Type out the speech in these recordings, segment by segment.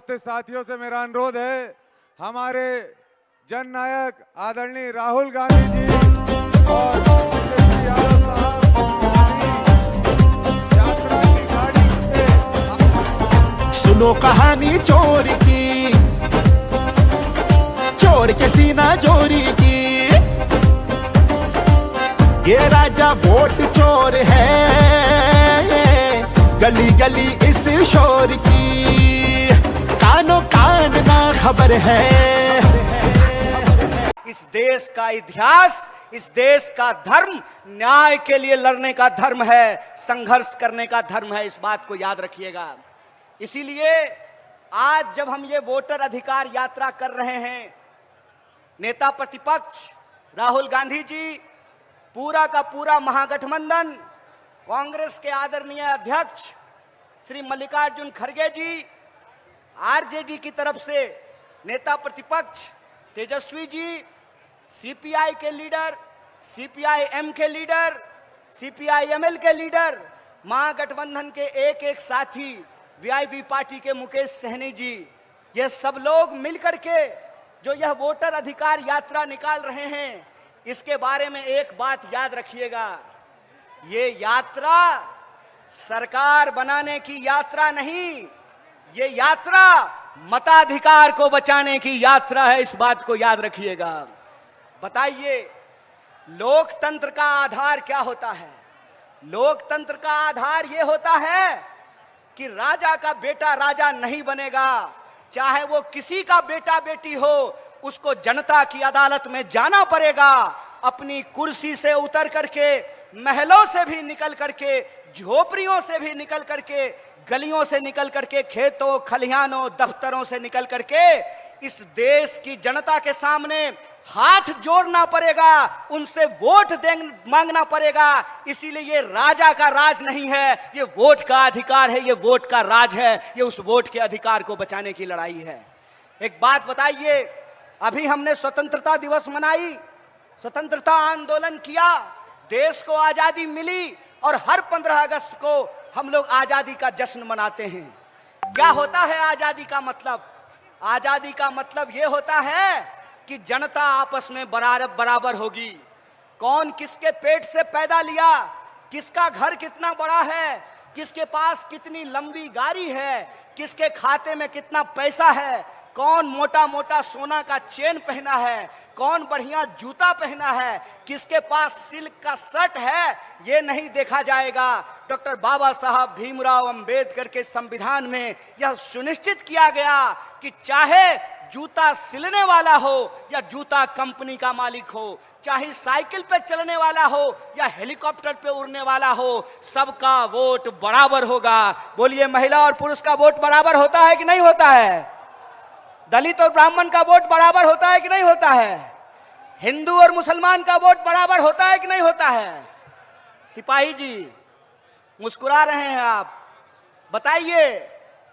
उपस्थित साथियों से मेरा अनुरोध है, हमारे जननायक आदरणीय राहुल गांधी जी और तेजस्वी यादव साहब यात्रा की गाड़ी से सुनो कहानी चोर की, चोर के सीना चोरी की। ये राजा वोट चोर है, गली गली इस शोर की, कानों कान ना खबर है। इस देश का इतिहास, इस देश का धर्म न्याय के लिए लड़ने का धर्म है, संघर्ष करने का धर्म है। इस बात को याद रखिएगा। इसीलिए आज जब हम ये वोटर अधिकार यात्रा कर रहे हैं, नेता प्रतिपक्ष राहुल गांधी जी, पूरा का पूरा महागठबंधन, कांग्रेस के आदरणीय अध्यक्ष श्री मल्लिकार्जुन खड़गे जी, आरजेडी की तरफ से नेता प्रतिपक्ष तेजस्वी जी, सीपीआई के लीडर, सीपीआई-एम के लीडर, सीपीआई-एमएल के लीडर, महागठबंधन के एक एक साथी, वीआईपी पार्टी के मुकेश सहनी जी, ये सब लोग मिलकर के जो यह वोटर अधिकार यात्रा निकाल रहे हैं, इसके बारे में एक बात याद रखिएगा। ये यात्रा सरकार बनाने की यात्रा नहीं, ये यात्रा मताधिकार को बचाने की यात्रा है। इस बात को याद रखिएगा। बताइए, लोकतंत्र का आधार क्या होता है? लोकतंत्र का आधार यह होता है कि राजा का बेटा राजा नहीं बनेगा, चाहे वो किसी का बेटा बेटी हो, उसको जनता की अदालत में जाना पड़ेगा। अपनी कुर्सी से उतर करके, महलों से भी निकल करके, झोपड़ियों से भी निकल करके, गलियों से निकल करके, खेतों खलिहानों दफ्तरों से निकल करके इस देश की जनता के सामने हाथ जोड़ना पड़ेगा, उनसे वोट मांगना पड़ेगा। इसीलिए ये राजा का राज नहीं है, ये वोट का अधिकार है, ये वोट का राज है, ये उस वोट के अधिकार को बचाने की लड़ाई है। एक बात बताइए, अभी हमने स्वतंत्रता दिवस मनाई, स्वतंत्रता आंदोलन किया, देश को आजादी मिली और हर 15 अगस्त को हम लोग आजादी का जश्न मनाते हैं। क्या होता है आजादी का मतलब? आजादी का मतलब यह होता है कि जनता आपस में बराबर होगी। कौन किसके पेट से पैदा लिया, किसका घर कितना बड़ा है, किसके पास कितनी लंबी गाड़ी है, किसके खाते में कितना पैसा है, कौन मोटा मोटा सोना का चेन पहना है, कौन बढ़िया जूता पहना है, किसके पास सिल्क का शर्ट है, ये नहीं देखा जाएगा। डॉक्टर बाबा साहब भीमराव अंबेडकर के संविधान में यह सुनिश्चित किया गया कि चाहे जूता सिलने वाला हो या जूता कंपनी का मालिक हो, चाहे साइकिल पे चलने वाला हो या हेलीकॉप्टर पे उड़ने वाला हो, सबका वोट बराबर होगा। बोलिए, महिला और पुरुष का वोट बराबर होता है कि नहीं होता है? दलित और ब्राह्मण का वोट बराबर होता है कि नहीं होता है? हिंदू और मुसलमान का वोट बराबर होता है कि नहीं होता है? सिपाही जी मुस्कुरा रहे हैं आप, बताइए,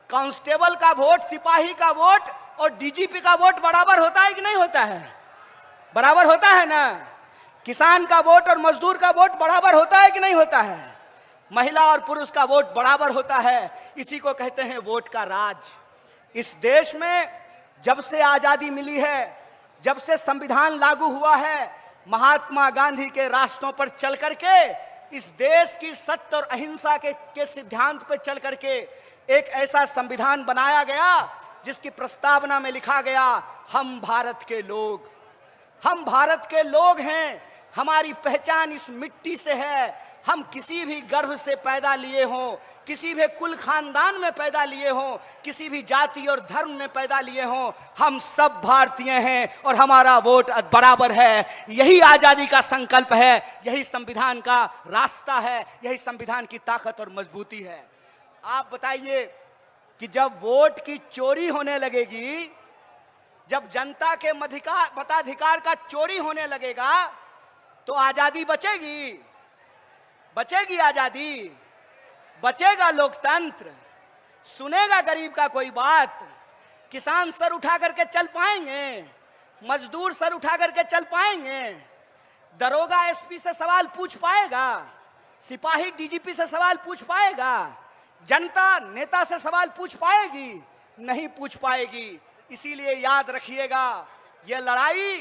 कांस्टेबल का वोट, सिपाही का वोट और डीजीपी का वोट बराबर होता है कि नहीं होता है? बराबर होता है ना? किसान का वोट और मजदूर का वोट बराबर होता है कि नहीं होता है? महिला और पुरुष का वोट बराबर होता है। इसी को कहते हैं वोट का राज। इस देश में जब से आजादी मिली है, जब से संविधान लागू हुआ है, महात्मा गांधी के रास्तों पर चल करके, इस देश की सत्य और अहिंसा के सिद्धांत पर चल करके एक ऐसा संविधान बनाया गया जिसकी प्रस्तावना में लिखा गया, हम भारत के लोग, हम भारत के लोग हैं, हमारी पहचान इस मिट्टी से है। हम किसी भी गर्भ से पैदा लिए हों, किसी भी कुल खानदान में पैदा लिए हों, किसी भी जाति और धर्म में पैदा लिए हों, हम सब भारतीय हैं और हमारा वोट बराबर है। यही आजादी का संकल्प है, यही संविधान का रास्ता है, यही संविधान की ताकत और मजबूती है। आप बताइए कि जब वोट की चोरी होने लगेगी, जब जनता के मताधिकार का चोरी होने लगेगा, तो आजादी बचेगी? बचेगी आजादी? बचेगा लोकतंत्र? सुनेगा गरीब का कोई बात? किसान सर उठा करके चल पाएंगे? मजदूर सर उठा करके चल पाएंगे? दरोगा एसपी से सवाल पूछ पाएगा? सिपाही डीजीपी से सवाल पूछ पाएगा? जनता नेता से सवाल पूछ पाएगी? नहीं पूछ पाएगी। इसीलिए याद रखिएगा, यह लड़ाई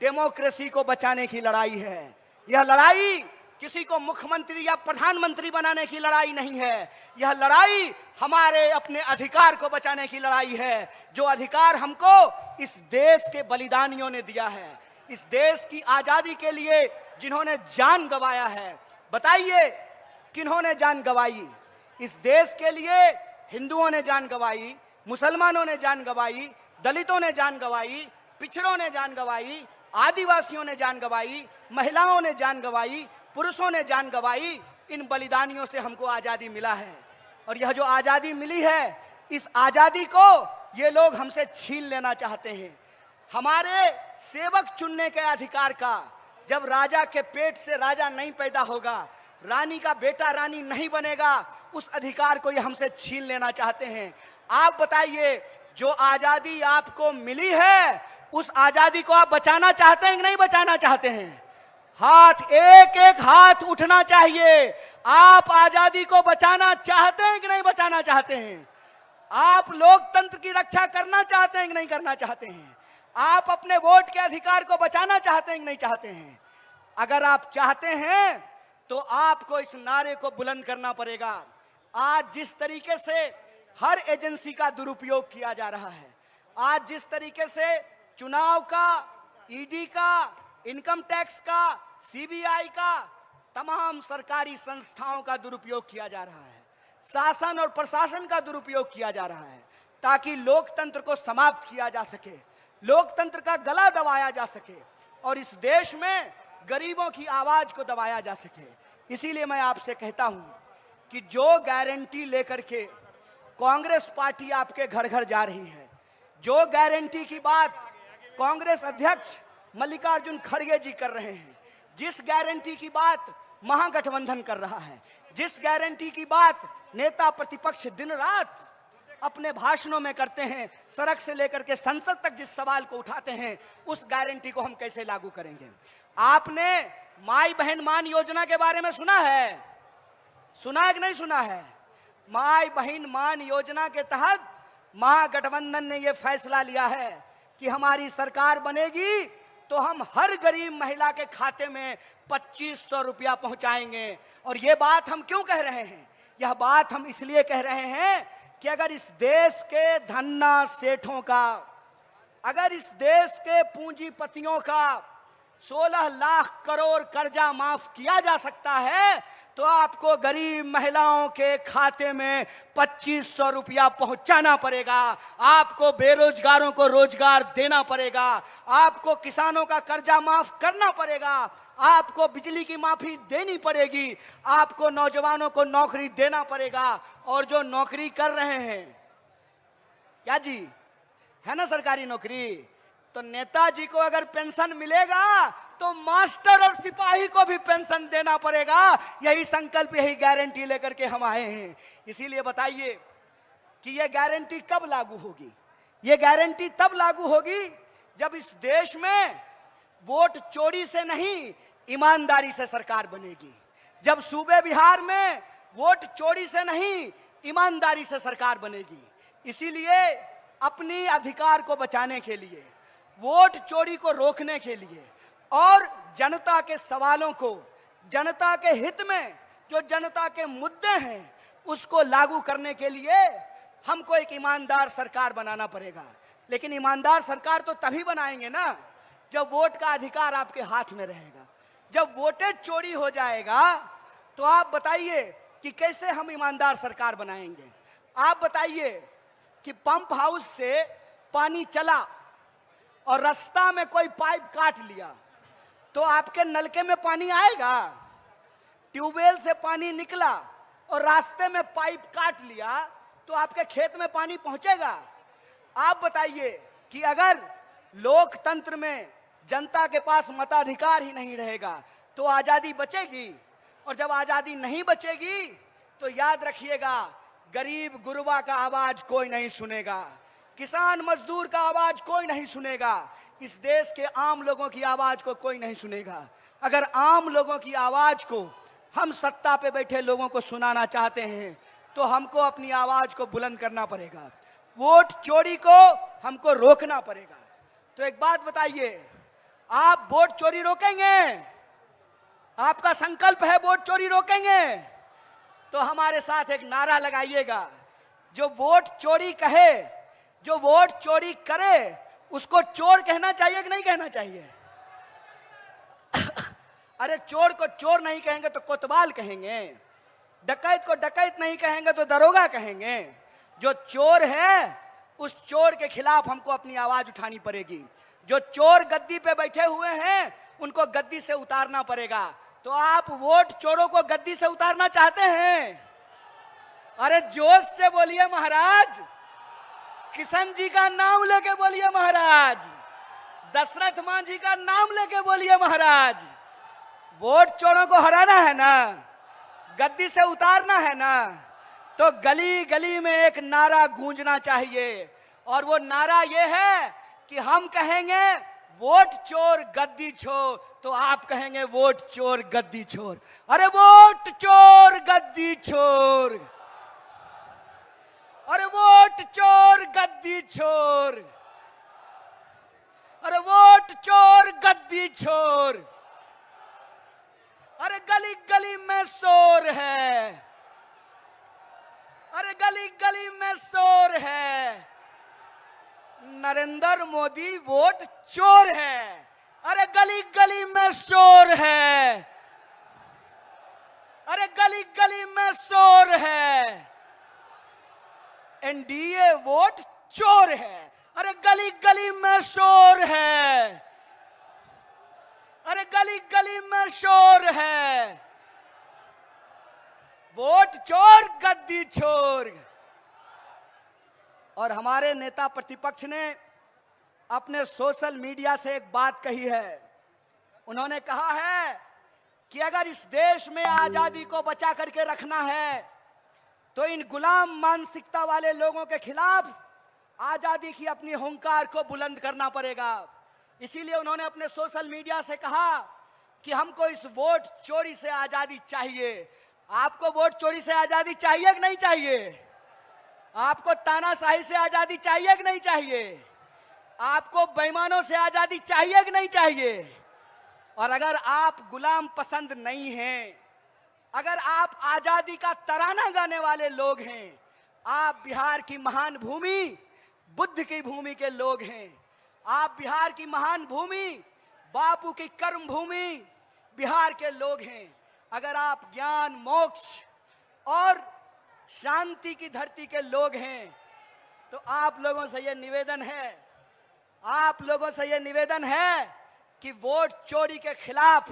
डेमोक्रेसी को बचाने की लड़ाई है। यह लड़ाई किसी को मुख्यमंत्री या प्रधानमंत्री बनाने की लड़ाई नहीं है। यह लड़ाई हमारे अपने अधिकार को बचाने की लड़ाई है, जो अधिकार हमको इस देश के बलिदानियों ने दिया है, इस देश की आजादी के लिए जिन्होंने जान गंवाया है। बताइए किन्होंने जान गंवाई? इस देश के लिए हिंदुओं ने जान गंवाई, मुसलमानों ने जान गंवाई, दलितों ने जान गंवाई, पिछड़ों ने जान गंवाई, आदिवासियों ने जान गंवाई, महिलाओं ने जान गंवाई, पुरुषों ने जान गंवाई। इन बलिदानियों से हमको आजादी मिला है, और यह जो आजादी मिली है, इस आजादी को ये लोग हमसे छीन लेना चाहते हैं। हमारे सेवक चुनने के अधिकार का, जब राजा के पेट से राजा नहीं पैदा होगा, रानी का बेटा रानी नहीं बनेगा, उस अधिकार को ये हमसे छीन लेना चाहते हैं। आप बताइए, जो आजादी आपको मिली है, उस आजादी को आप बचाना चाहते हैं कि नहीं बचाना चाहते हैं? हाथ, एक एक हाथ उठना चाहिए। आप आजादी को बचाना चाहते हैं कि नहीं बचाना चाहते हैं? आप लोकतंत्र की रक्षा करना चाहते हैं कि नहीं करना चाहते हैं? आप अपने वोट के अधिकार को बचाना चाहते हैं कि नहीं चाहते हैं? अगर आप चाहते हैं तो आपको इस नारे को बुलंद करना पड़ेगा। आज जिस तरीके से हर एजेंसी का दुरुपयोग किया जा रहा है, आज जिस तरीके से चुनाव का, ईडी का, इनकम टैक्स का, सीबीआई का, तमाम सरकारी संस्थाओं का दुरुपयोग किया जा रहा है, शासन और प्रशासन का दुरुपयोग किया जा रहा है, ताकि लोकतंत्र को समाप्त किया जा सके, लोकतंत्र का गला दबाया जा सके और इस देश में गरीबों की आवाज को दबाया जा सके। इसीलिए मैं आपसे कहता हूं कि जो गारंटी लेकर के कांग्रेस पार्टी आपके घर घर जा रही है, जो गारंटी की बात कांग्रेस अध्यक्ष मल्लिकार्जुन खड़गे जी कर रहे हैं, जिस गारंटी की बात महागठबंधन कर रहा है, जिस गारंटी की बात नेता प्रतिपक्ष दिन रात अपने भाषणों में करते हैं, सड़क से लेकर के संसद तक जिस सवाल को उठाते हैं, उस गारंटी को हम कैसे लागू करेंगे? आपने माई बहन मान योजना के बारे में सुना है? सुना है कि नहीं सुना है? माई बहन मान योजना के तहत महागठबंधन ने यह फैसला लिया है कि हमारी सरकार बनेगी तो हम हर गरीब महिला के खाते में 2500 रुपया पहुंचाएंगे। और ये बात हम क्यों कह रहे हैं? यह बात हम इसलिए कह रहे हैं कि अगर इस देश के धन्ना सेठों का, अगर इस देश के पूंजीपतियों का 16 लाख करोड़ कर्जा माफ किया जा सकता है, तो आपको गरीब महिलाओं के खाते में 2500 रुपया पहुंचाना पड़ेगा। आपको बेरोजगारों को रोजगार देना पड़ेगा, आपको किसानों का कर्जा माफ करना पड़ेगा, आपको बिजली की माफी देनी पड़ेगी, आपको नौजवानों को नौकरी देना पड़ेगा। और जो नौकरी कर रहे हैं, क्या जी है ना सरकारी नौकरी, तो नेताजी को अगर पेंशन मिलेगा तो मास्टर और सिपाही को भी पेंशन देना पड़ेगा। यही संकल्प, यही गारंटी लेकर के हम आए हैं। इसीलिए बताइए कि यह गारंटी कब लागू होगी? यह गारंटी तब लागू होगी जब इस देश में वोट चोरी से नहीं, ईमानदारी से सरकार बनेगी। जब सूबे बिहार में वोट चोरी से नहीं, ईमानदारी से सरकार बनेगी। इसीलिए अपनी अधिकार को बचाने के लिए, वोट चोरी को रोकने के लिए और जनता के सवालों को, जनता के हित में जो जनता के मुद्दे हैं, उसको लागू करने के लिए हमको एक ईमानदार सरकार बनाना पड़ेगा। लेकिन ईमानदार सरकार तो तभी बनाएंगे ना जब वोट का अधिकार आपके हाथ में रहेगा। जब वोटें चोरी हो जाएगा तो आप बताइए कि कैसे हम ईमानदार सरकार बनाएंगे? आप बताइए कि पंप हाउस से पानी चला और रास्ता में कोई पाइप काट लिया तो आपके नलके में पानी आएगा? ट्यूबवेल से पानी निकला और रास्ते में पाइप काट लिया तो आपके खेत में पानी पहुंचेगा? आप बताइए कि अगर लोकतंत्र में जनता के पास मताधिकार ही नहीं रहेगा तो आजादी बचेगी? और जब आजादी नहीं बचेगी तो याद रखिएगा, गरीब गुरबा का आवाज कोई नहीं सुनेगा, किसान मजदूर का आवाज कोई नहीं सुनेगा, इस देश के आम लोगों की आवाज को कोई नहीं सुनेगा। अगर आम लोगों की आवाज को हम सत्ता पे बैठे लोगों को सुनाना चाहते हैं तो हमको अपनी आवाज को बुलंद करना पड़ेगा। वोट चोरी को हमको रोकना पड़ेगा। तो एक बात बताइए, आप वोट चोरी रोकेंगे? आपका संकल्प है वोट चोरी रोकेंगे? तो हमारे साथ एक नारा लगाइएगा, जो वोट चोरी कहे, जो वोट चोरी करे, उसको चोर कहना चाहिए कि नहीं कहना चाहिए? अरे चोर को चोर नहीं कहेंगे तो कोतवाल कहेंगे, डकैत को डकैत नहीं कहेंगे तो दरोगा कहेंगे। जो चोर है उस चोर के खिलाफ हमको अपनी आवाज उठानी पड़ेगी। जो चोर गद्दी पे बैठे हुए हैं उनको गद्दी से उतारना पड़ेगा। तो आप वोट चोरों को गद्दी से उतारना चाहते हैं? अरे जोश से बोलिए महाराज, किशन जी का नाम लेके बोलिए महाराज, दशरथ मांझी का नाम लेके बोलिए महाराज। वोट चोरों को हराना है ना, गद्दी से उतारना है ना, तो गली गली में एक नारा गूंजना चाहिए। और वो नारा ये है कि हम कहेंगे वोट चोर गद्दी छोड़, तो आप कहेंगे वोट चोर गद्दी छोड़। अरे वोट चोर गद्दी छोड़, अरे वोट चोर गद्दी छोड़, अरे वोट चोर गद्दी छोड़। अरे गली गली में शोर है, अरे गली गली में शोर है, नरेंद्र मोदी वोट चोर है। अरे गली गली में शोर है, अरे गली गली में शोर है, एनडीए वोट चोर है। अरे गली गली में शोर है, अरे गली गली में शोर है, वोट चोर गद्दी छोर। और हमारे नेता प्रतिपक्ष ने अपने सोशल मीडिया से एक बात कही है। उन्होंने कहा है कि अगर इस देश में आजादी को बचा करके रखना है तो इन गुलाम मानसिकता वाले लोगों के खिलाफ आजादी की अपनी हुंकार को बुलंद करना पड़ेगा। इसीलिए उन्होंने अपने सोशल मीडिया से कहा कि हमको इस वोट चोरी से आजादी चाहिए। आपको वोट चोरी से आजादी चाहिए कि नहीं चाहिए? आपको तानाशाही से आजादी चाहिए कि नहीं चाहिए? आपको बेईमानों से आजादी चाहिए कि नहीं चाहिए? और अगर आप गुलाम पसंद नहीं हैं, अगर आप आजादी का तराना गाने वाले लोग हैं, आप बिहार की महान भूमि, बुद्ध की भूमि के लोग हैं, आप बिहार की महान भूमि, बापू की कर्म भूमि बिहार के लोग हैं, अगर आप ज्ञान, मोक्ष और शांति की धरती के लोग हैं, तो आप लोगों से यह निवेदन है, आप लोगों से यह निवेदन है कि वोट चोरी के खिलाफ,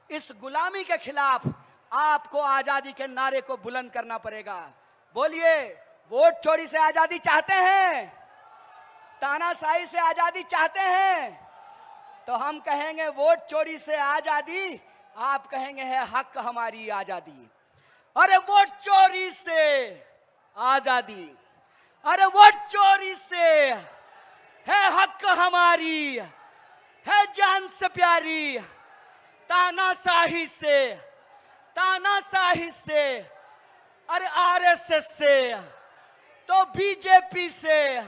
इस गुलामी के खिलाफ आपको आजादी के नारे को बुलंद करना पड़ेगा। बोलिए, वोट चोरी से आजादी चाहते हैं? तानाशाही से आजादी चाहते हैं? तो हम कहेंगे वोट चोरी से आजादी, आप कहेंगे है हक हमारी आजादी। अरे वोट चोरी से आजादी, अरे वोट चोरी से है हक हमारी, है जान से प्यारी। तानाशाही से, तानाशाही से, अरे आरएसएस से, तो बीजेपी से,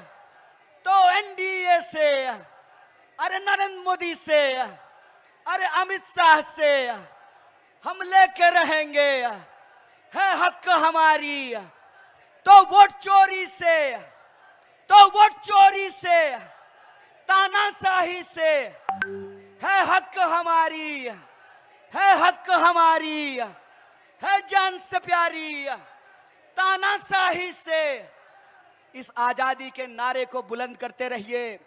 तो एनडीए से, अरे नरेंद्र मोदी से, अरे अमित शाह से हम लेके रहेंगे, है हक हमारी। तो वोट चोरी से, तो वोट चोरी से, तानाशाही से है हक हमारी, है हक हमारी, है जान से प्यारी। तानाशाही से इस आजादी के नारे को बुलंद करते रहिए।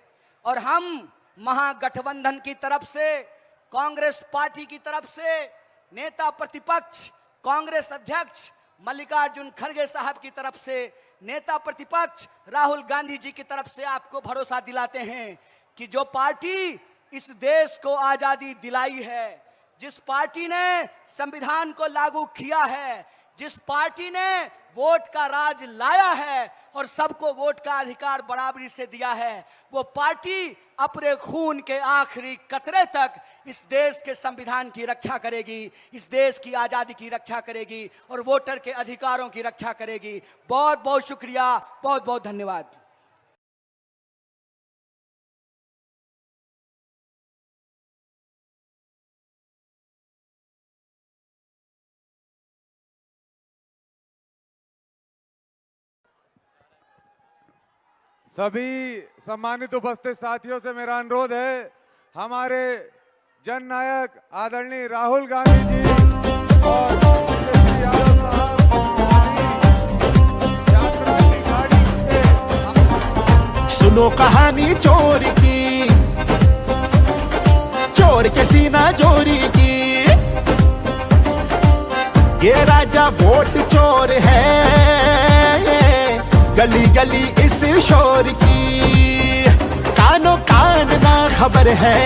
और हम महागठबंधन की तरफ से, कांग्रेस पार्टी की तरफ से, नेता प्रतिपक्ष कांग्रेस अध्यक्ष मल्लिकार्जुन खड़गे साहब की तरफ से, नेता प्रतिपक्ष राहुल गांधी जी की तरफ से आपको भरोसा दिलाते हैं कि जो पार्टी इस देश को आजादी दिलाई है, जिस पार्टी ने संविधान को लागू किया है, जिस पार्टी ने वोट का राज लाया है और सबको वोट का अधिकार बराबरी से दिया है, वो पार्टी अपने खून के आखिरी कतरे तक इस देश के संविधान की रक्षा करेगी, इस देश की आजादी की रक्षा करेगी और वोटर के अधिकारों की रक्षा करेगी। बहुत बहुत शुक्रिया, बहुत बहुत धन्यवाद। सभी सम्मानित उपस्थित साथियों से मेरा अनुरोध है, हमारे जननायक आदरणीय राहुल गांधी जी और तेजस्वी यादव साहब यात्रा की गाड़ी से सुनो कहानी चोर की, चोर के सीना चोरी की। ये राजा वोट चोर है, गली गली इस शोर की, कानो कान ना खबर है।